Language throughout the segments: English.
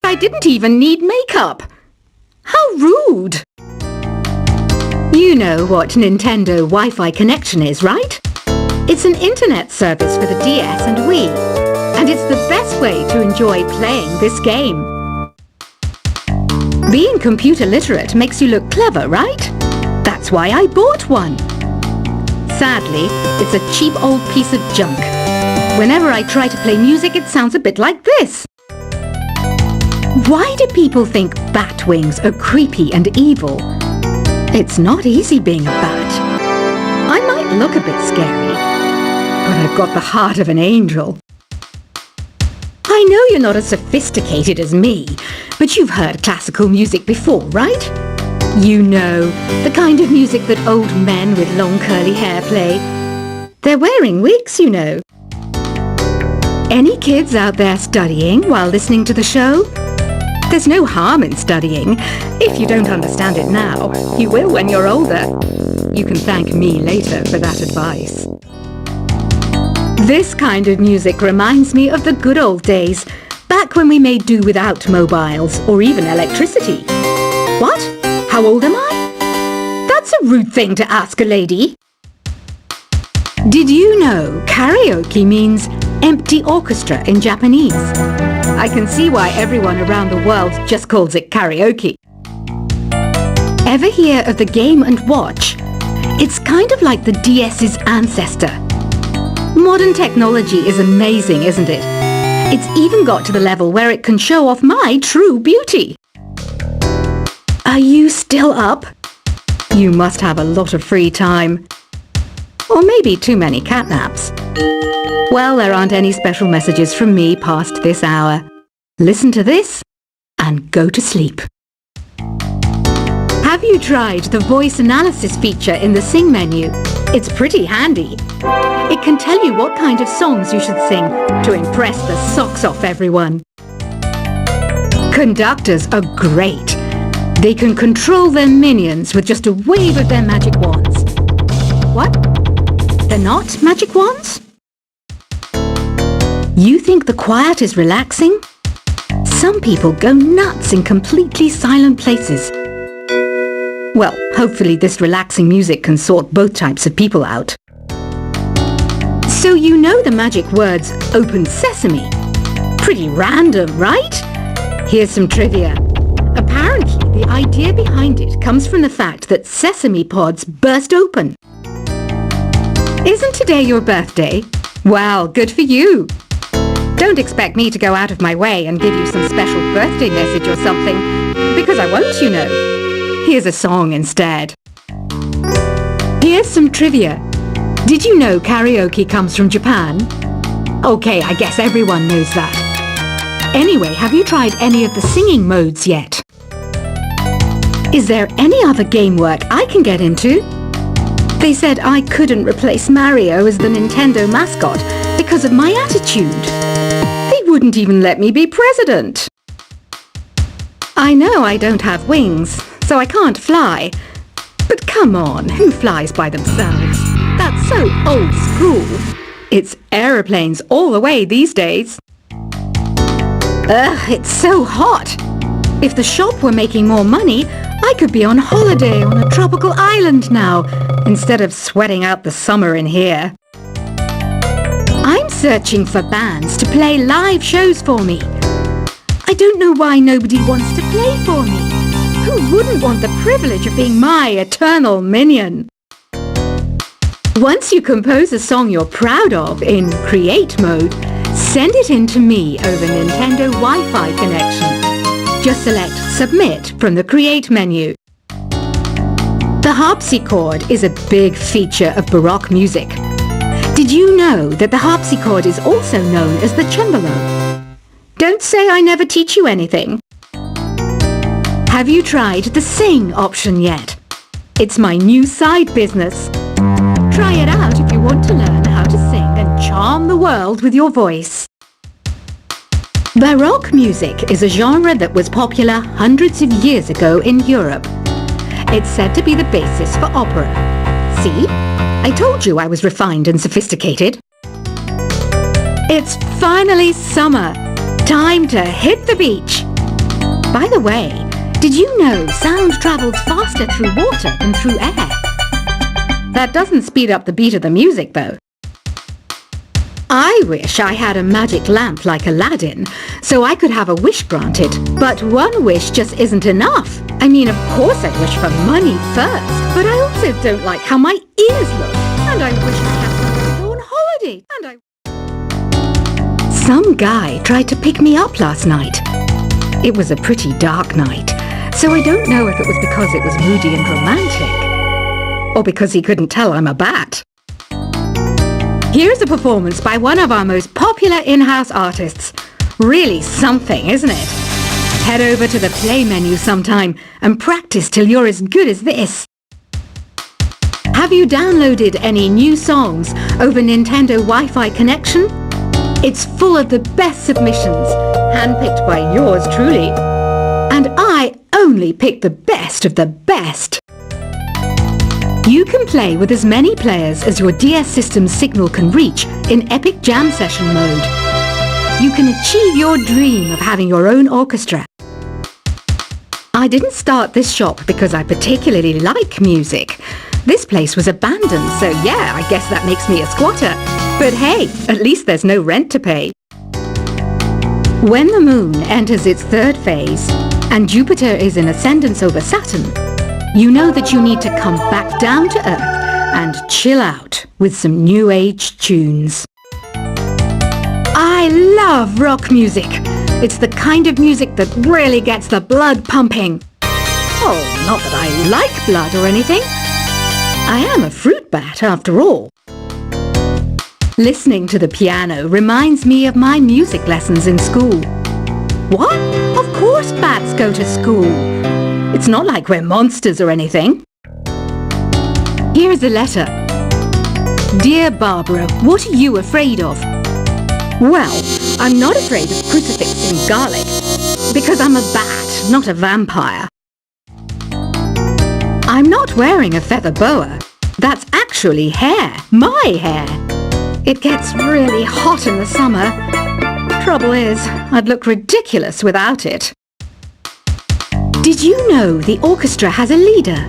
I didn't even need makeup. How rude! You know what Nintendo Wi-Fi connection is, right? It's an internet service for the DS and Wii, and it's the best way to enjoy playing this game. Being computer literate makes you look clever, right? That's why I bought one. Sadly, it's a cheap old piece of junk. Whenever I try to play music, it sounds a bit like this. Why do people think bat wings are creepy and evil? It's not easy being a bat. I might look a bit scary, but I've got the heart of an angel. I know you're not as sophisticated as me, but you've heard classical music before, right? You know, the kind of music that old men with long curly hair play. They're wearing wigs, you know. Any kids out there studying while listening to the show? There's no harm in studying. If you don't understand it now, you will when you're older. You can thank me later for that advice. This kind of music reminds me of the good old days, back when we made do without mobiles or even electricity. What? How old am I? That's a rude thing to ask a lady. Did you know karaoke means empty orchestra in Japanese? I can see why everyone around the world just calls it karaoke. Ever hear of the Game & Watch? It's kind of like the DS's ancestor. Modern technology is amazing, isn't it? It's even got to the level where it can show off my true beauty. Are you still up? You must have a lot of free time. Or maybe too many catnaps. Well, there aren't any special messages from me past this hour. Listen to this and go to sleep. Have you tried the voice analysis feature in the Sing menu? It's pretty handy. It can tell you what kind of songs you should sing to impress the socks off everyone. Conductors are great. They can control their minions with just a wave of their magic wands. What? They're not magic wands? You think the quiet is relaxing? Some people go nuts in completely silent places. Well, hopefully this relaxing music can sort both types of people out. So you know the magic words "Open Sesame"? Pretty random, right? Here's some trivia. Apparently, the idea behind it comes from the fact that sesame pods burst open. Isn't today your birthday? Well, good for you. Don't expect me to go out of my way and give you some special birthday message or something, because I won't, you know. Here's a song instead. Here's some trivia. Did you know karaoke comes from Japan? Okay, I guess everyone knows that. Anyway, have you tried any of the singing modes yet? Is there any other game work I can get into? They said I couldn't replace Mario as the Nintendo mascot because of my attitude. They wouldn't even let me be president. I know I don't have wings, so I can't fly. But come on, who flies by themselves? That's so old school. It's aeroplanes all the way these days. Ugh, it's so hot. If the shop were making more money, I could be on holiday on a tropical island now, instead of sweating out the summer in here. I'm searching for bands to play live shows for me. I don't know why nobody wants to play for me. Who wouldn't want the privilege of being my eternal minion? Once you compose a song you're proud of in Create mode, send it in to me over Nintendo Wi-Fi connection. Just select Submit from the Create menu. The harpsichord is a big feature of Baroque music. Did you know that the harpsichord is also known as the cembalo? Don't say I never teach you anything. Have you tried the Sing option yet? It's my new side business. Try it out if you want to learn how to sing and charm the world with your voice. Baroque music is a genre that was popular hundreds of years ago in Europe. It's said to be the basis for opera. See? I told you I was refined and sophisticated. It's finally summer. Time to hit the beach. By the way, did you know sound travels faster through water than through air? That doesn't speed up the beat of the music, though. I wish I had a magic lamp like Aladdin, so I could have a wish granted. But one wish just isn't enough. I mean, of course I'd wish for money first, but I also don't like how my ears look. And I wish I had somewhere to go on holiday. Some guy tried to pick me up last night. It was a pretty dark night, so I don't know if it was because it was moody and romantic, or because he couldn't tell I'm a bat. Here's a performance by one of our most popular in-house artists. Really something, isn't it? Head over to the play menu sometime and practice till you're as good as this. Have you downloaded any new songs over Nintendo Wi-Fi connection? It's full of the best submissions, handpicked by yours truly. And I only pick the best of the best. You can play with as many players as your DS system's signal can reach in Epic Jam Session mode. You can achieve your dream of having your own orchestra. I didn't start this shop because I particularly like music. This place was abandoned, so yeah, I guess that makes me a squatter. But hey, at least there's no rent to pay. When the moon enters its third phase and Jupiter is in ascendance over Saturn, you know that you need to come back down to Earth and chill out with some new age tunes. I love rock music. It's the kind of music that really gets the blood pumping. Oh, not that I like blood or anything. I am a fruit bat after all. Listening to the piano reminds me of my music lessons in school. What? Of course bats go to school. It's not like we're monsters or anything. Here's a letter. Dear Barbara, what are you afraid of? Well, I'm not afraid of crucifix and garlic, because I'm a bat, not a vampire. I'm not wearing a feather boa. That's actually hair, my hair. It gets really hot in the summer. Trouble is, I'd look ridiculous without it. Did you know the orchestra has a leader?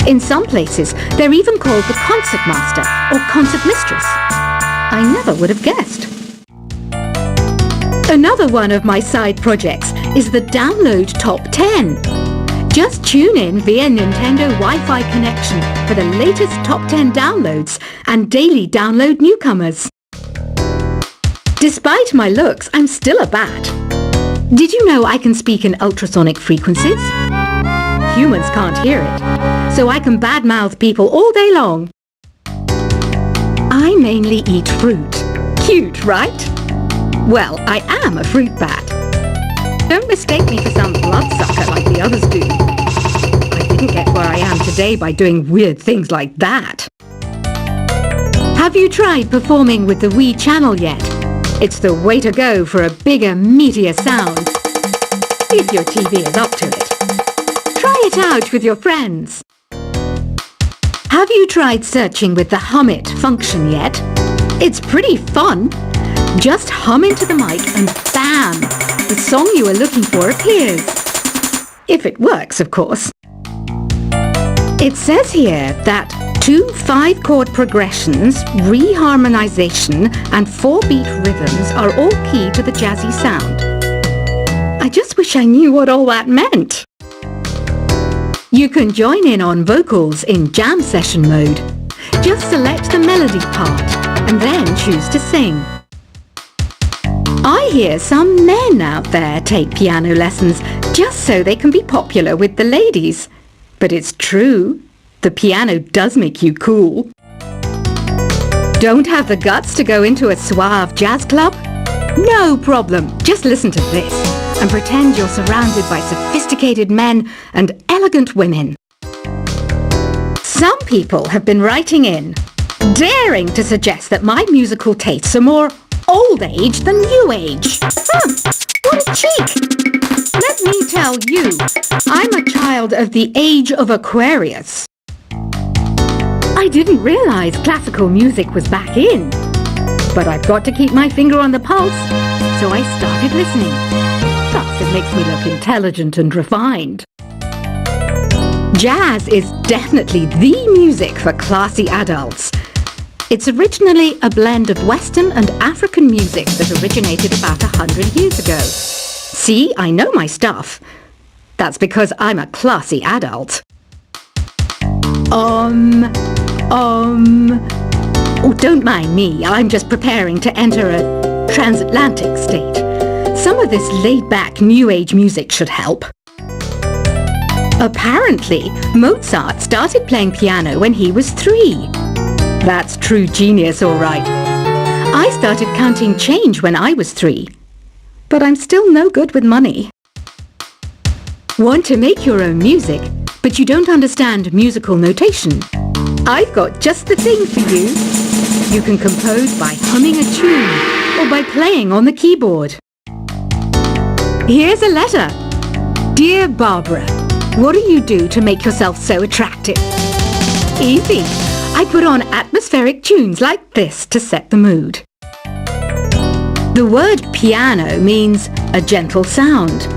In some places, they're even called the concert master or concert mistress. I never would have guessed. Another one of my side projects is the Download Top 10. Just tune in via Nintendo Wi-Fi connection for the latest Top 10 downloads and daily download newcomers. Despite my looks, I'm still a bat. Did you know I can speak in ultrasonic frequencies? Humans can't hear it, so I can badmouth people all day long. I mainly eat fruit. Cute, right? Well, I am a fruit bat. Don't mistake me for some bloodsucker like the others do. I didn't get where I am today by doing weird things like that. Have you tried performing with the Wii channel yet? It's the way to go for a bigger, meatier sound. If your TV is up to it. Try it out with your friends. Have you tried searching with the Hum It function yet? It's pretty fun. Just hum into the mic and bam! The song you are looking for appears. If it works, of course. It says here that 2 5-chord progressions, reharmonization, and 4-beat rhythms are all key to the jazzy sound. I just wish I knew what all that meant. You can join in on vocals in jam session mode. Just select the melody part and then choose to sing. I hear some men out there take piano lessons just so they can be popular with the ladies. But it's true, the piano does make you cool. Don't have the guts to go into a suave jazz club? No problem, just listen to this and pretend you're surrounded by sophisticated men and elegant women. Some people have been writing in, daring to suggest that my musical tastes are more old age than new age. What a cheek! Let me tell you, I'm a child of the age of Aquarius. I didn't realize classical music was back in, but I've got to keep my finger on the pulse, so I started listening. Thus It makes me look intelligent and refined. Jazz is definitely the music for classy adults. It's originally a blend of Western and African music that originated about 100 years ago. See, I know my stuff. That's because I'm a classy adult. Oh, don't mind me. I'm just preparing to enter a transatlantic state. Some of this laid-back New Age music should help. Apparently, Mozart started playing piano when he was 3. That's true genius, all right. I started counting change when I was 3. But I'm still no good with money. Want to make your own music, but you don't understand musical notation? I've got just the thing for you. You can compose by humming a tune or by playing on the keyboard. Here's a letter. Dear Barbara, what do you do to make yourself so attractive? Easy. I put on atmospheric tunes like this to set the mood. The word piano means a gentle sound.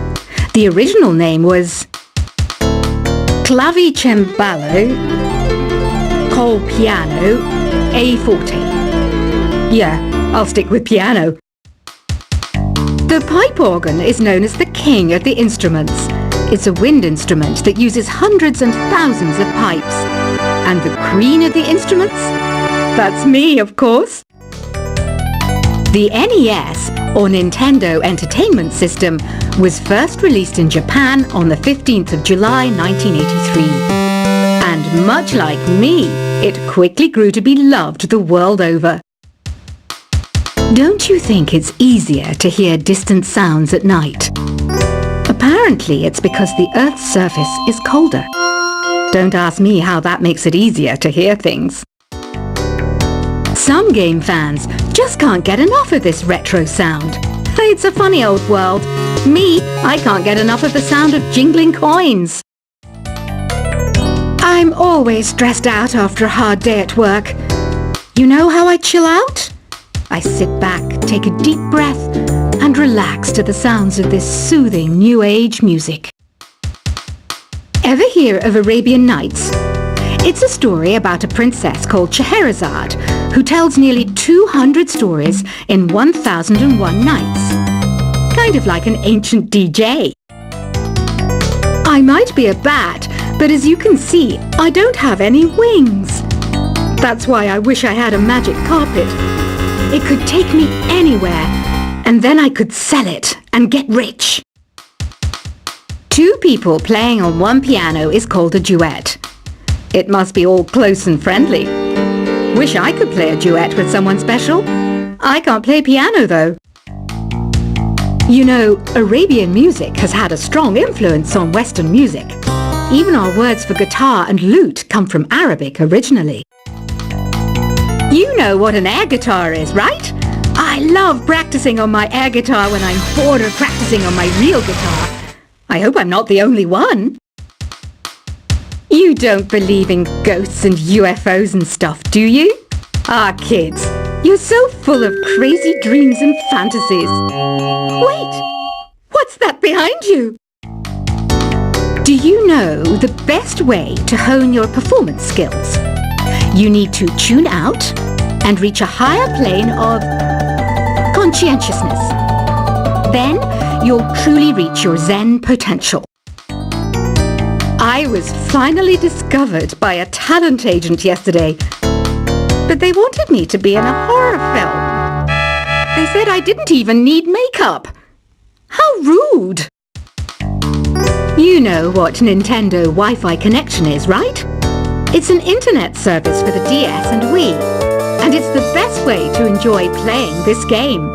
The original name was clavicembalo col piano a forte. Yeah, I'll stick with piano. The pipe organ is known as the king of the instruments. It's a wind instrument that uses hundreds and thousands of pipes. And the queen of the instruments? That's me, of course. The NES, or Nintendo Entertainment System, was first released in Japan on the 15th of July 1983. And much like me, it quickly grew to be loved the world over. Don't you think it's easier to hear distant sounds at night? Apparently it's because the Earth's surface is colder. Don't ask me how that makes it easier to hear things. Some game fans just can't get enough of this retro sound. It's a funny old world. Me, I can't get enough of the sound of jingling coins. I'm always stressed out after a hard day at work. You know how I chill out? I sit back, take a deep breath, and relax to the sounds of this soothing New Age music. Ever hear of Arabian Nights? It's a story about a princess called Scheherazade who tells nearly 200 stories in 1001 nights. Kind of like an ancient DJ. I might be a bat, but as you can see, I don't have any wings. That's why I wish I had a magic carpet. It could take me anywhere, and then I could sell it and get rich. 2 people playing on one piano is called a duet. It must be all close and friendly. Wish I could play a duet with someone special. I can't play piano though. You know, Arabian music has had a strong influence on Western music. Even our words for guitar and lute come from Arabic originally. You know what an air guitar is, right? I love practicing on my air guitar when I'm bored of practicing on my real guitar. I hope I'm not the only one. You don't believe in ghosts and UFOs and stuff, do you? Ah, kids, you're so full of crazy dreams and fantasies. Wait, what's that behind you? Do you know the best way to hone your performance skills? You need to tune out and reach a higher plane of conscientiousness. Then you'll truly reach your Zen potential. I was finally discovered by a talent agent yesterday, but they wanted me to be in a horror film. They said I didn't even need makeup. How rude! You know what Nintendo Wi-Fi connection is, right? It's an internet service for the DS and Wii, and it's the best way to enjoy playing this game.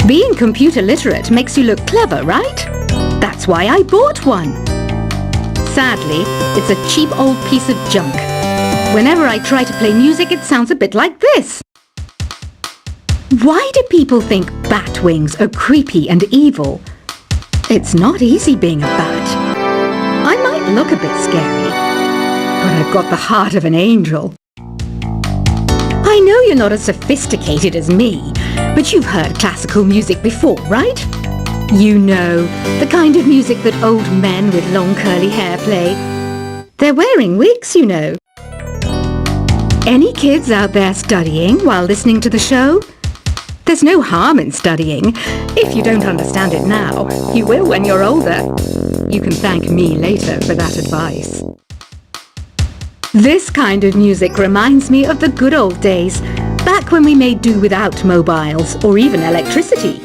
Being computer literate makes you look clever, right? That's why I bought one. Sadly, it's a cheap old piece of junk. Whenever I try to play music, it sounds a bit like this. Why do people think bat wings are creepy and evil? It's not easy being a bat. I might look a bit scary, but I've got the heart of an angel. I know you're not as sophisticated as me, but you've heard classical music before, right? You know, the kind of music that old men with long curly hair play. They're wearing wigs, you know. Any kids out there studying while listening to the show? There's no harm in studying. If you don't understand it now, you will when you're older. You can thank me later for that advice. This kind of music reminds me of the good old days, back when we made do without mobiles or even electricity.